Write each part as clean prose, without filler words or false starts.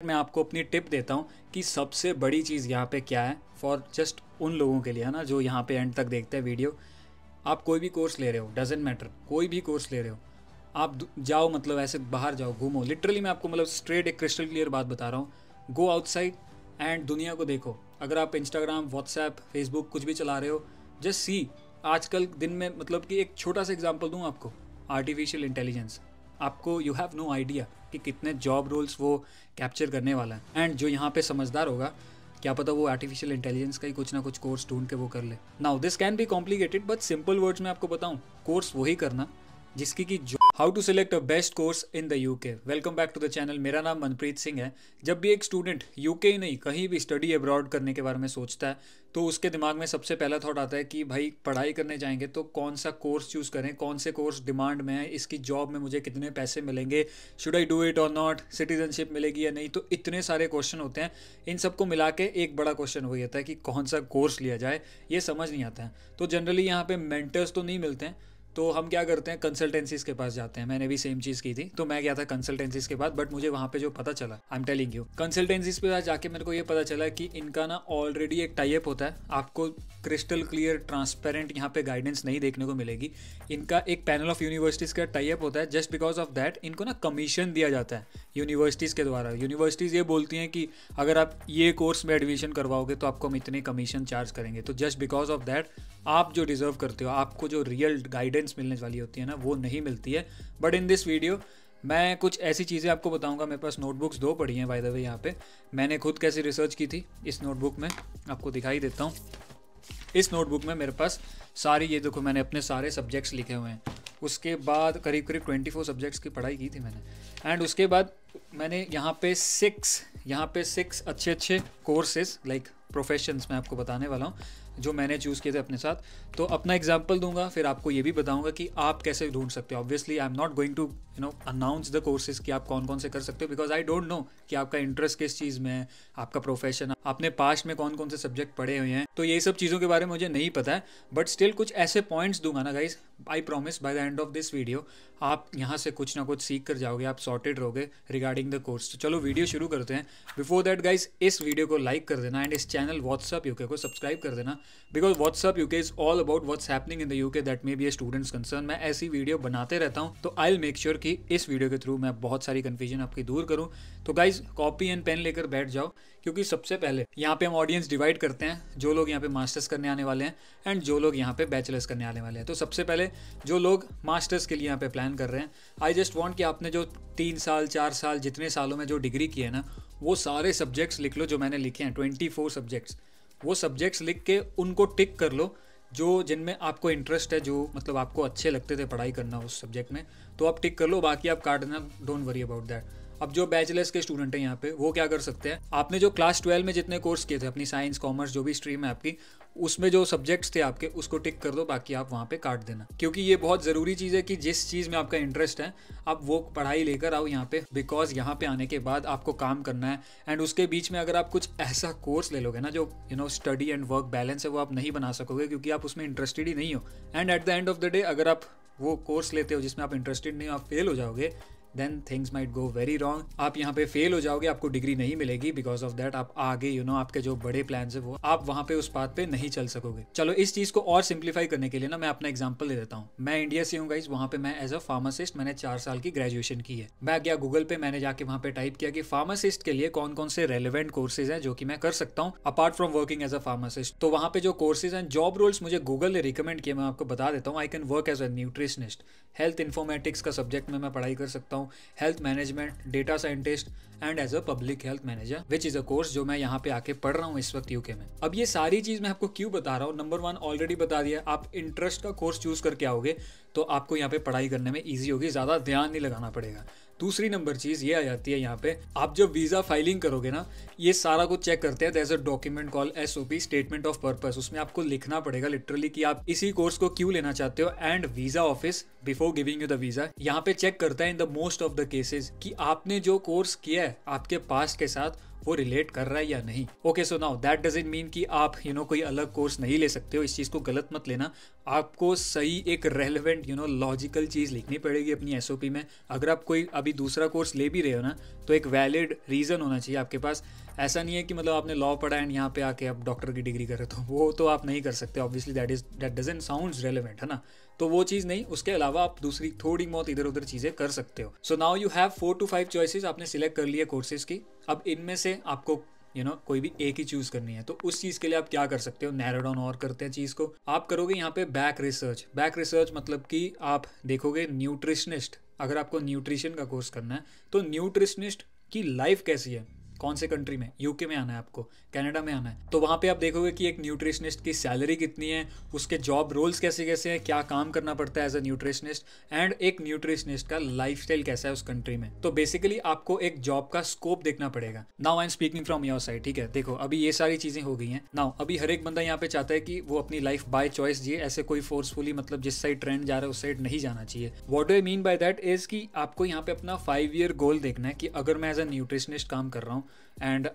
मैं आपको अपनी टिप देता हूँ कि सबसे बड़ी चीज़ यहाँ पे क्या है फॉर जस्ट उन लोगों के लिए, है ना, जो यहाँ पे एंड तक देखते हैं वीडियो। आप कोई भी कोर्स ले रहे हो, डजेंट मैटर, कोई भी कोर्स ले रहे हो, आप जाओ, मतलब ऐसे बाहर जाओ, घूमो। लिटरली मैं आपको मतलब स्ट्रेट एक क्रिस्टल क्लियर बात बता रहा हूँ। गो आउटसाइड एंड दुनिया को देखो। अगर आप इंस्टाग्राम, व्हाट्सएप, फेसबुक कुछ भी चला रहे हो, जस्ट सी। आजकल दिन में मतलब कि एक छोटा सा एग्जांपल दूँ आपको, आर्टिफिशियल इंटेलिजेंस। आपको यू हैव नो आइडिया कि कितने जॉब रोल्स वो कैप्चर करने वाला है। एंड जो यहाँ पे समझदार होगा, क्या पता वो आर्टिफिशियल इंटेलिजेंस का ही कुछ ना कुछ कोर्स ढूंढ के वो कर ले। Now this can be complicated but simple words में आपको बताऊं, कोर्स वही करना जिसकी की जो how to select a best course in the UK. Welcome back to the channel. मेरा नाम मनप्रीत सिंह है। जब भी एक स्टूडेंट यूके ही नहीं कहीं भी स्टडी अब्रॉड करने के बारे में सोचता है तो उसके दिमाग में सबसे पहला थॉट आता है कि भाई पढ़ाई करने जाएंगे तो कौन सा कोर्स चूज़ करें, कौन से कोर्स डिमांड में है, इसकी जॉब में मुझे कितने पैसे मिलेंगे, शुड आई डू इट और नॉट, सिटीजनशिप मिलेगी या नहीं। तो इतने सारे क्वेश्चन होते हैं। इन सबको मिला के एक बड़ा क्वेश्चन हो जाता है कि कौन सा कोर्स लिया जाए, ये समझ नहीं आता है। तो जनरली यहाँ पे मेंटर्स तो नहीं मिलते हैं, तो हम क्या करते हैं, कंसल्टेंसीज के पास जाते हैं। मैंने भी सेम चीज़ की थी, तो मैं गया था कंसल्टेंसीज के बाद। बट मुझे वहाँ पे जो पता चला, I am telling you, consultancies पे जाके मेरे को ये पता चला कि इनका ना ऑलरेडी एक टाई अप होता है। आपको क्रिस्टल क्लियर ट्रांसपेरेंट यहाँ पे गाइडेंस नहीं देखने को मिलेगी। इनका एक पैनल ऑफ यूनिवर्सिटीज़ का टाई अप होता है। जस्ट बिकॉज ऑफ दैट इनको ना कमीशन दिया जाता है यूनिवर्सिटीज़ के द्वारा। यूनिवर्सिटीज़ ये बोलती हैं कि अगर आप ये कोर्स में एडमिशन करवाओगे तो आपको हम इतने कमीशन चार्ज करेंगे। तो जस्ट बिकॉज ऑफ दैट आप जो डिजर्व करते हो, आपको जो रियल गाइडेंस मिलने वाली होती है ना, वो नहीं मिलती है। बट इन दिस वीडियो मैं कुछ ऐसी चीज़ें आपको बताऊंगा। मेरे पास नोटबुक्स 2 पड़ी हैं बाय द वे। यहाँ पे मैंने खुद कैसी रिसर्च की थी, इस नोटबुक में आपको दिखाई देता हूँ। इस नोटबुक में मेरे पास सारी, ये देखो, मैंने अपने सारे सब्जेक्ट्स लिखे हुए हैं। उसके बाद करीब 24 सब्जेक्ट्स की पढ़ाई की थी मैंने। एंड उसके बाद मैंने यहाँ पे 6 अच्छे अच्छे कोर्सेज लाइक प्रोफेशंस मैं आपको बताने वाला हूँ जो मैंने चूज़ किए थे अपने साथ। तो अपना एग्जांपल दूंगा, फिर आपको ये भी बताऊंगा कि आप कैसे ढूंढ सकते हो। Obviously I am not going to announce the courses कि आप कौन कौन से कर सकते हो, बिकॉज आई डोंट नो कि आपका इंटरेस्ट किस चीज़ में है, आपका प्रोफेशन, आपने पास्ट में कौन कौन से सब्जेक्ट पढ़े हुए हैं। तो ये सब चीज़ों के बारे में मुझे नहीं पता है, बट स्टिल कुछ ऐसे पॉइंट्स दूंगा ना guys, I promise by the end of this video आप यहाँ से कुछ ना कुछ सीख कर जाओगे, आप सॉर्टेड रहोगे रिगार्डिंग द कोर्स। तो चलो वीडियो शुरू करते हैं। बिफोर दैट गाइज, इस वीडियो को लाइक कर देना एंड इस चैनल व्हाट्सअप यूके को सब्सक्राइब कर देना, because WhatsApp UK is all about what's happening in the UK that may be a students concern. मैं ऐसी वीडियो बनाते रहता हूँ, तो आई विल मेक श्योर कि इस वीडियो के थ्रू मैं बहुत सारी कन्फ्यूजन आपकी दूर करूँ। तो गाइज कॉपी एंड पेन लेकर बैठ जाओ, क्योंकि सबसे पहले यहाँ पे हम ऑडियंस डिवाइड करते हैं, जो लोग यहाँ पे मास्टर्स करने आने वाले हैं एंड जो लोग यहाँ पे बैचलर्स करने आने वाले हैं। तो सबसे पहले जो लोग मास्टर्स के लिए यहाँ पे प्लान कर रहे हैं, आई जस्ट वांट कि आपने जो 3 साल 4 साल जितने सालों में जो डिग्री की है ना, वो सारे सब्जेक्ट्स लिख लो जो मैंने लिखे हैं, 24 सब्जेक्ट्स। वो सब्जेक्ट्स लिख के उनको टिक कर लो जो जिनमें आपको इंटरेस्ट है, जो मतलब आपको अच्छे लगते थे पढ़ाई करना उस सब्जेक्ट में, तो आप टिक कर लो, बाकी आप काट देना, डोंट वरी अबाउट दैट। अब जो बैचलर्स के स्टूडेंट हैं यहाँ पे, वो क्या कर सकते हैं, आपने जो क्लास 12 में जितने कोर्स किए थे, अपनी साइंस, कॉमर्स, जो भी स्ट्रीम है आपकी, उसमें जो सब्जेक्ट्स थे आपके, उसको टिक कर दो, बाकी आप वहाँ पे काट देना। क्योंकि ये बहुत ज़रूरी चीज़ है कि जिस चीज़ में आपका इंटरेस्ट है आप वो पढ़ाई लेकर आओ यहाँ पे, बिकॉज यहाँ पे आने के बाद आपको काम करना है। एंड उसके बीच में अगर आप कुछ ऐसा कोर्स ले लोगे ना जो स्टडी एंड वर्क बैलेंस है, वो आप नहीं बना सकोगे, क्योंकि आप उसमें इंटरेस्टेड ही नहीं हो। And at the end of the day अगर आप वो कोर्स लेते हो जिसमें आप इंटरेस्टेड नहीं हो, आप फेल हो जाओगे, then things might go very wrong. आप यहाँ पे फेल हो जाओगे, आपको डिग्री नहीं मिलेगी, बिकॉज ऑफ दैट आप आगे आपके जो बड़े प्लान्स है वो आप वहाँ पे उस पाथ पे नहीं चल सकोगे। चलो इस चीज़ को और सिंप्लीफाई करने के लिए ना मैं अपना एग्जांपल दे देता हूँ। मैं इंडिया से हूँ गाइस, वहाँ पे मैं एज अ फार्मासिस्ट मैंने 4 साल की ग्रेजुएशन की है। मैं गया गूगल पे, मैंने जाके वहाँ पे टाइप किया कि फार्मासिस्ट के लिए कौन कौन से रेलिवेंट कोर्सेज हैं जो कि मैं कर सकता हूँ apart from working as a pharmacist. तो वहाँ पे जो कोर्सेज एंड जॉब रोल्स मुझे गूगल ने रिकमेंड किए, मैं आपको बता देता हूँ। I can work as a nutritionist, health informatics का सब्जेक्ट में मैं पढ़ाई कर सकता हूँ, health management, data scientist and as a public health manager, which is a course जो मैं यहाँ पे आके पढ़ रहा हूँ इस वक्त यूके में। अब ये सारी चीज मैं आपको क्यों बता रहा हूँ, नंबर 1 ऑलरेडी बता दिया, आप इंटरेस्ट का कोर्स चूज करके आओगे तो आपको यहाँ पे पढ़ाई करने में ईजी होगी, ज्यादा ध्यान नहीं लगाना पड़ेगा। दूसरी नंबर चीज़ ये आ जाती है, यहाँ पे आप जब वीज़ा फाइलिंग करोगे ना, ये सारा कुछ चेक करते हैं। There is a document call SOP, statement of purpose. उसमें आपको लिखना पड़ेगा लिटरली कि आप इसी कोर्स को क्यों लेना चाहते हो। And visa office before giving you the visa यहाँ पे चेक करता है in the most of the cases कि आपने जो कोर्स किया है आपके पास्ट के साथ वो रिलेट कर रहा है या नहीं। Okay, so now that doesn't mean कि आप कोई अलग कोर्स नहीं ले सकते हो, इस चीज़ को गलत मत लेना। आपको सही एक रेलेवेंट लॉजिकल चीज़ लिखनी पड़ेगी अपनी एसओपी में। अगर आप कोई अभी दूसरा कोर्स ले भी रहे हो ना, तो एक वैलिड रीज़न होना चाहिए आपके पास। ऐसा नहीं है कि मतलब आपने लॉ पढ़ा एंड यहाँ पे आके आप डॉक्टर की डिग्री कर रहे हो, तो वो तो आप नहीं कर सकते obviously, that doesn't sounds relevant, है ना। तो वो चीज़ नहीं, उसके अलावा आप दूसरी थोड़ी बहुत इधर उधर चीज़ें कर सकते हो। So now you have 4 to 5 choices, आपने सिलेक्ट कर लिए कोर्सेज की। अब इनमें से आपको कोई भी एक ही चूज करनी है। तो उस चीज़ के लिए आप क्या कर सकते हो, नैरो डाउन और करते हैं चीज़ को। आप करोगे यहाँ पे बैक रिसर्च। बैक रिसर्च मतलब कि आप देखोगे न्यूट्रिशनिस्ट, अगर आपको न्यूट्रिशन का कोर्स करना है तो न्यूट्रिशनिस्ट की लाइफ कैसी है, कौन से कंट्री में, यूके में आना है आपको, कनाडा में आना है, तो वहाँ पे आप देखोगे कि एक न्यूट्रिशनिस्ट की सैलरी कितनी है, उसके जॉब रोल्स कैसे कैसे हैं, क्या काम करना पड़ता है एज अ न्यूट्रिशनिस्ट, एंड एक न्यूट्रिशनिस्ट का लाइफस्टाइल कैसा है उस कंट्री में। तो बेसिकली आपको एक जॉब का स्कोप देखना पड़ेगा। Now I am speaking from your side, ठीक है। देखो अभी ये सारी चीज़ें हो गई हैं। नाउ अभी हर एक बंदा यहाँ पे चाहता है कि वो अपनी लाइफ बाय चॉइस जिए, ऐसे कोई फोर्सफुली मतलब जिस साइड ट्रेंड जा रहा है उस साइड नहीं जाना चाहिए। What do I mean by that is कि आपको यहाँ पे अपना 5 ईयर गोल देखना है कि अगर मैं एज अ न्यूट्रिशनिस्ट काम कर रहा हूँ एंड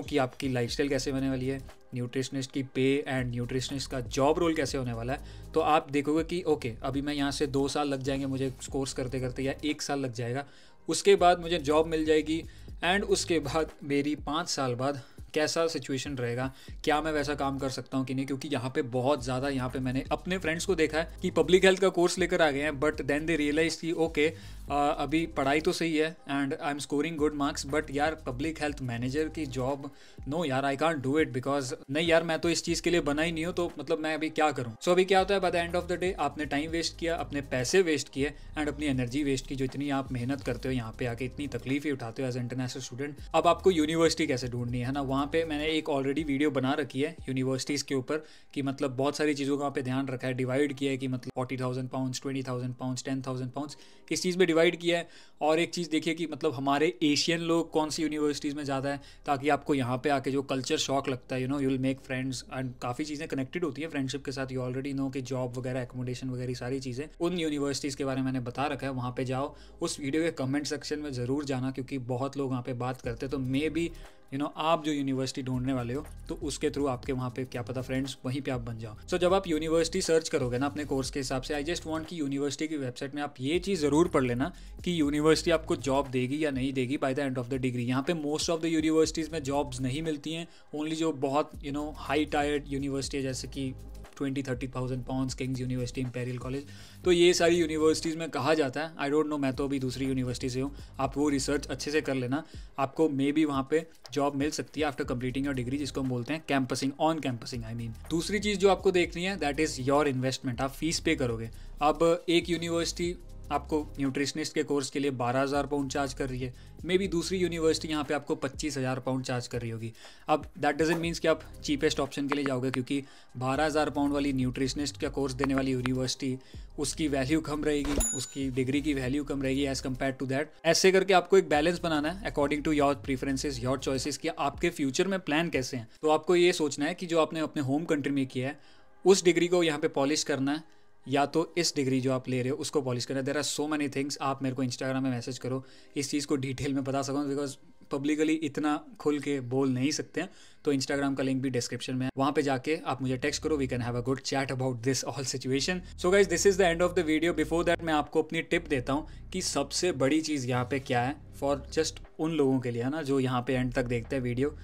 कि आपकी लाइफस्टाइल कैसे होने वाली है, न्यूट्रिशनिस्ट की पे एंड न्यूट्रिशनिस्ट का जॉब रोल कैसे होने वाला है, तो आप देखोगे कि ओके अभी मैं यहाँ से 2 साल लग जाएंगे मुझे कोर्स करते करते, या 1 साल लग जाएगा, उसके बाद मुझे जॉब मिल जाएगी, एंड उसके बाद मेरी 5 साल बाद कैसा सिचुएशन रहेगा, क्या मैं वैसा काम कर सकता हूँ कि नहीं। क्योंकि यहाँ पे बहुत ज़्यादा, यहाँ पे मैंने अपने फ्रेंड्स को देखा है कि पब्लिक हेल्थ का कोर्स लेकर आ गए हैं, बट देन दे रियलाइज कि ओके अभी पढ़ाई तो सही है and I am scoring good marks, but यार पब्लिक हेल्थ मैनेजर की जॉब, नो यार I can't do it, because नहीं यार मैं तो इस चीज़ के लिए बना ही नहीं हूँ, तो मतलब मैं अभी क्या करूँ। सो अभी क्या होता है, by the end of the day आपने टाइम वेस्ट किया, अपने पैसे वेस्ट किए एंड अपनी एनर्जी वेस्ट की, जो इतनी आप मेहनत करते हो यहाँ पे आके, इतनी तकलीफ ही उठाते हो एज इंटरनेशनल स्टूडेंट। अब आपको यूनिवर्सिटी कैसे ढूंढनी है ना, वहाँ पे मैंने एक ऑलरेडी वीडियो बना रखी है यूनिवर्सिटीज़ के ऊपर कि मतलब बहुत सारी चीज़ों का वहाँ पे ध्यान रखा है, डिवाइड किया है कि मतलब 40,000 पाउंड्स, 20,000 पाउंड्स, 10,000 पाउंड्स किस चीज़ में डिवाइड किया है। और एक चीज़ देखिए कि मतलब हमारे एशियन लोग कौन सी यूनिवर्सिटीज़ में ज़्यादा है, ताकि आपको यहाँ पे आके जो कल्चर शॉक लगता है, you will make friends and काफ़ी चीज़ें कनेक्टेड होती है फ्रेंडशिप के साथ। यू ऑलरेडी नो कि जॉब वगैरह, एकोमोडेशन वगैरह सारी चीज़ें उन यूनिवर्सिटीज़ के बारे में मैंने बता रखा है। वहाँ पे जाओ, उस वीडियो के कमेंट सेक्शन में ज़रूर जाना, क्योंकि बहुत लोग वहाँ पे बात करते हैं। तो मे बी आप जो यूनिवर्सिटी ढूंढने वाले हो तो उसके थ्रू आपके वहाँ पे क्या पता फ्रेंड्स वहीं पे आप बन जाओ। सो जब आप यूनिवर्सिटी सर्च करोगे ना अपने कोर्स के हिसाब से, आई जस्ट वांट कि यूनिवर्सिटी की वेबसाइट में आप ये चीज़ ज़रूर पढ़ लेना कि यूनिवर्सिटी आपको जॉब देगी या नहीं देगी by the end of the degree. यहाँ पे मोस्ट ऑफ द यूनिवर्सिटीज़ में जॉब्स नहीं मिलती हैं, ओनली जो बहुत हाई टायर्ड यूनिवर्सिटी है, जैसे कि 20-30,000 pounds, Kings university, imperial college, तो ये सारी यूनिवर्सिटीज़ में कहा जाता है। आई डोंट नो, मैं तो अभी दूसरी यूनिवर्सिटी से हूँ, आप वो रिसर्च अच्छे से कर लेना, आपको मे बी वहाँ पे जॉब मिल सकती है आफ्टर कंप्लीटिंग योर डिग्री, जिसको हम बोलते हैं कैंपसिंग, ऑन कैंपसिंग आई मीन। दूसरी चीज़ जो आपको देखनी है दैट इज़ योर इन्वेस्टमेंट, आप फीस पे करोगे। अब एक यूनिवर्सिटी आपको न्यूट्रिशनिस्ट के कोर्स के लिए 12,000 पाउंड चार्ज कर रही है, मे बी दूसरी यूनिवर्सिटी यहाँ पे आपको 25,000 पाउंड चार्ज कर रही होगी। अब दैट डजंट मीन्स कि आप चीपेस्ट ऑप्शन के लिए जाओगे, क्योंकि 12,000 पाउंड वाली न्यूट्रिशनिस्ट का कोर्स देने वाली यूनिवर्सिटी, उसकी वैल्यू कम रहेगी, उसकी डिग्री की वैल्यू कम रहेगी एज़ कम्पेयर टू दैट। ऐसे करके आपको एक बैलेंस बनाना है according to your preferences, your choices, कि आपके फ्यूचर में प्लान कैसे हैं। तो आपको ये सोचना है कि जो आपने अपने होम कंट्री में किया है उस डिग्री को यहाँ पे पॉलिश करना है, या तो इस डिग्री जो आप ले रहे हो उसको पॉलिश करना है। There are so many things. आप मेरे को इंस्टाग्राम में मैसेज करो, इस चीज़ को डिटेल में बता सकूँ, बिकॉज पब्लिकली इतना खुल के बोल नहीं सकते हैं। तो इंस्टाग्राम का लिंक भी डिस्क्रिप्शन में है, वहाँ पे जाके आप मुझे टेक्स्ट करो, we can have a good chat about this all situation. So guys, this is the end of the video. Before that मैं आपको अपनी टिप देता हूँ कि सबसे बड़ी चीज़ यहाँ पे क्या है फॉर जस्ट उन लोगों के लिए, है ना, जो यहाँ पे एंड तक देखते हैं वीडियो।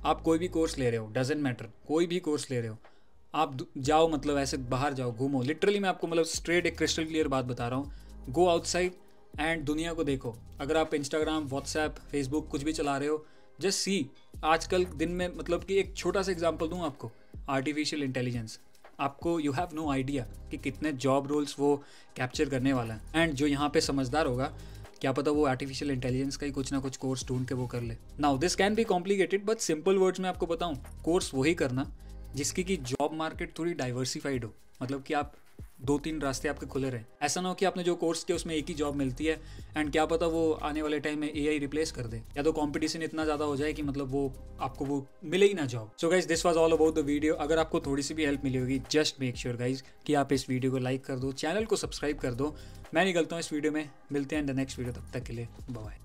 आप कोई भी कोर्स ले रहे हो, डजेंट मैटर, कोई भी कोर्स ले रहे हो, आप जाओ, मतलब ऐसे बाहर जाओ, घूमो। लिटरली मैं आपको मतलब स्ट्रेट एक क्रिस्टल क्लियर बात बता रहा हूँ, गो आउटसाइड एंड दुनिया को देखो। अगर आप इंस्टाग्राम, व्हाट्सएप, फेसबुक कुछ भी चला रहे हो, जस्ट सी। आजकल दिन में मतलब कि एक छोटा सा एग्जांपल दूँ आपको, आर्टिफिशियल इंटेलिजेंस, आपको यू हैव नो आइडिया कि कितने जॉब रोल्स वो कैप्चर करने वाला है। एंड जो यहाँ पे समझदार होगा, क्या पता वो आर्टिफिशियल इंटेलिजेंस का ही कुछ ना कुछ कोर्स ढूंढ के वो कर ले। Now this can be complicated, but simple words में आपको बताऊँ, कोर्स वही करना जिसकी कि जॉब मार्केट थोड़ी डाइवर्सिफाइड हो, मतलब कि आप 2-3 रास्ते आपके खुले रहें। ऐसा ना हो कि आपने जो कोर्स किया उसमें एक ही जॉब मिलती है एंड क्या पता वो आने वाले टाइम में AI रिप्लेस कर दे, या तो कंपटीशन इतना ज़्यादा हो जाए कि मतलब वो आपको वो मिले ही ना job. So guys, this was all about the video. अगर आपको थोड़ी सी भी हेल्प मिली होगी, जस्ट मेक श्योर गाइज कि आप इस वीडियो को लाइक कर दो, चैनल को सब्सक्राइब कर दो। मैं निकलता हूँ इस वीडियो में, मिलते हैं इन द नेक्स्ट वीडियो, तब तक के लिए बाय।